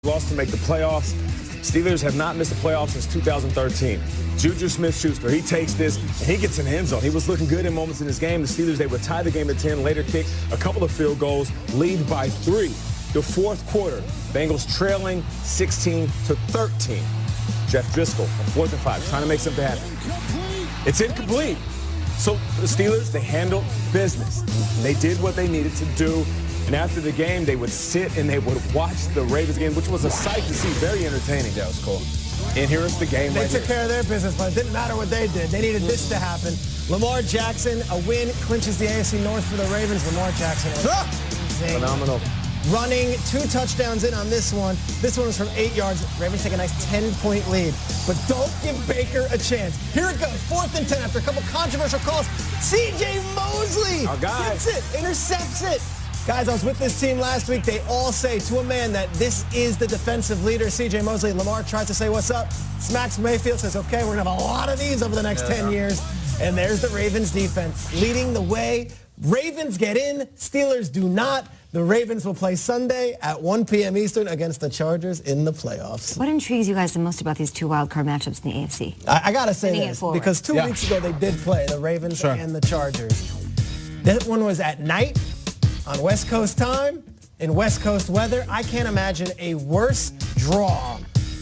lost to make the playoffs. Steelers have not missed the playoffs since 2013. Juju Smith-Schuster, he takes this, and he gets in the end zone. He was looking good in moments in this game. The Steelers, they would tie the game at 10, later kick a couple of field goals, lead by 3. The fourth quarter, Bengals trailing 16-13. Jeff Driscoll on 4th and 5, trying to make something happen. It's incomplete. So the Steelers, they handled business. They did what they needed to do. And after the game, they would sit and they would watch the Ravens game, which was a sight to see. Very entertaining. That was cool. And here's the game They took care of their business, but it didn't matter what they did. They needed this to happen. Lamar Jackson, a win, clinches the AFC North for the Ravens. Lamar Jackson phenomenal. Running 2 touchdowns in on this one. This one was from 8 yards. Ravens take a nice 10-point lead. But don't give Baker a chance. Here it goes, 4th and 10 after a couple controversial calls. C.J. Mosley gets it, intercepts it. Guys, I was with this team last week. They all say to a man that this is the defensive leader, C.J. Mosley. Lamar tries to say, what's up? Smacks Mayfield, says, okay, we're going to have a lot of these over the next 10 years. And there's the Ravens defense leading the way. Ravens get in. Steelers do not. The Ravens will play Sunday at 1 p.m. Eastern against the Chargers in the playoffs. What intrigues you guys the most about these 2 wildcard matchups in the AFC? I got to say this, because 2 weeks ago they did play, the Ravens and the Chargers. That one was at night on West Coast time in West Coast weather. I can't imagine a worse draw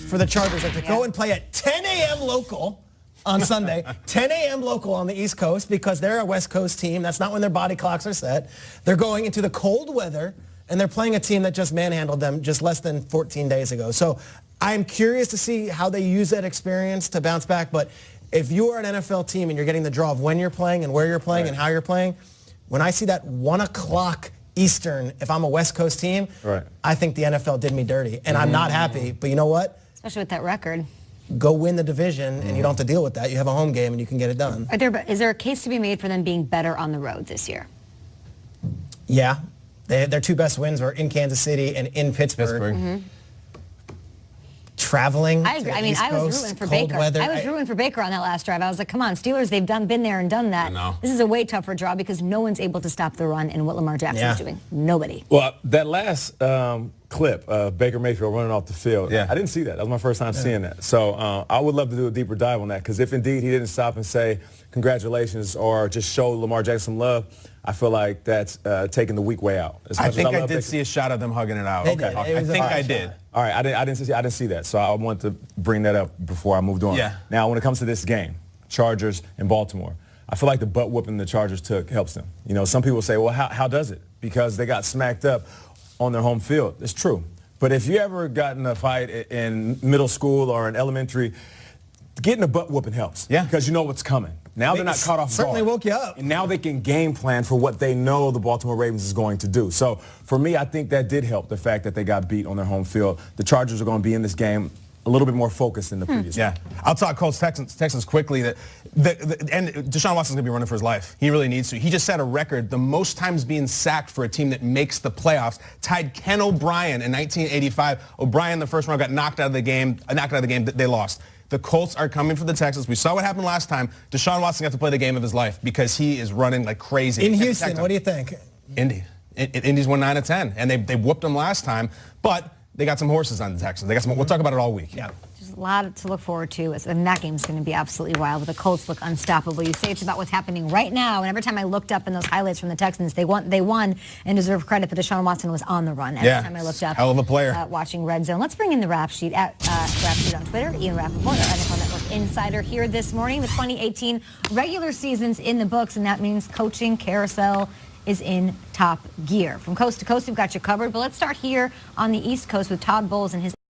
for the Chargers than to go and play at 10 a.m. local on Sunday, 10 a.m. local on the East Coast, because they're a West Coast team. That's not when their body clocks are set. They're going into the cold weather, and they're playing a team that just manhandled them just less than 14 days ago. So I'm curious to see how they use that experience to bounce back. But if you are an NFL team and you're getting the draw of when you're playing and where you're playing and how you're playing, when I see that 1 o'clock Eastern, if I'm a West Coast team, I think the NFL did me dirty. And I'm not happy. But you know what? Especially with that record. Go win the division, and you don't have to deal with that. You have a home game, and you can get it done. Is there a case to be made for them being better on the road this year? Yeah. Their 2 best wins were in Kansas City and in Pittsburgh. Traveling. I agree. I mean, I was rooting for Baker. I was rooting for Baker on that last drive. I was like, come on, Steelers, they've been there and done that. This is a way tougher draw because no one's able to stop the run and what Lamar Jackson is doing. Nobody. Well, that last clip of Baker Mayfield running off the field, I didn't see that. That was my first time seeing that. So I would love to do a deeper dive on that, because if indeed he didn't stop and say congratulations or just show Lamar Jackson some love, I feel like that's taking the weak way out. I think I did see a shot of them hugging it out. I think I did. All right, I didn't see that, so I wanted to bring that up before I moved on. Now, when it comes to this game, Chargers and Baltimore, I feel like the butt whooping the Chargers took helps them. You know, some people say, well, how does it? Because they got smacked up on their home field. It's true. But if you ever got in a fight in middle school or in elementary, getting a butt whooping helps. Because you know what's coming. Now they're not caught off guard. Certainly woke you up. And now they can game plan for what they know the Baltimore Ravens is going to do. So for me, I think that did help, the fact that they got beat on their home field. The Chargers are going to be in this game a little bit more focused than the previous one. I'll talk Colts Texans quickly. And Deshaun Watson's going to be running for his life. He really needs to. He just set a record, the most times being sacked for a team that makes the playoffs, tied Ken O'Brien in 1985. O'Brien, the first round, got knocked out of the game. They lost. The Colts are coming for the Texans. We saw what happened last time. Deshaun Watson got to play the game of his life because he is running like crazy. In Houston, what do you think? Indy. Indy's won 9 of 10, and they whooped them last time, but they got some horses on the Texans. They got some. We'll talk about it all week. There's a lot to look forward to. And that game's going to be absolutely wild. But the Colts look unstoppable. You say it's about what's happening right now. And every time I looked up in those highlights from the Texans, they won and deserve credit. But Deshaun Watson was on the run every time I looked up. Hell of a player. Watching Red Zone. Let's bring in the Rap Sheet at Rap Sheet on Twitter. Ian Rappaport, our NFL Network insider, here this morning. The 2018 regular season's in the books, and that means coaching carousel is in top gear. From coast to coast, we've got you covered. But let's start here on the East Coast with Todd Bowles and his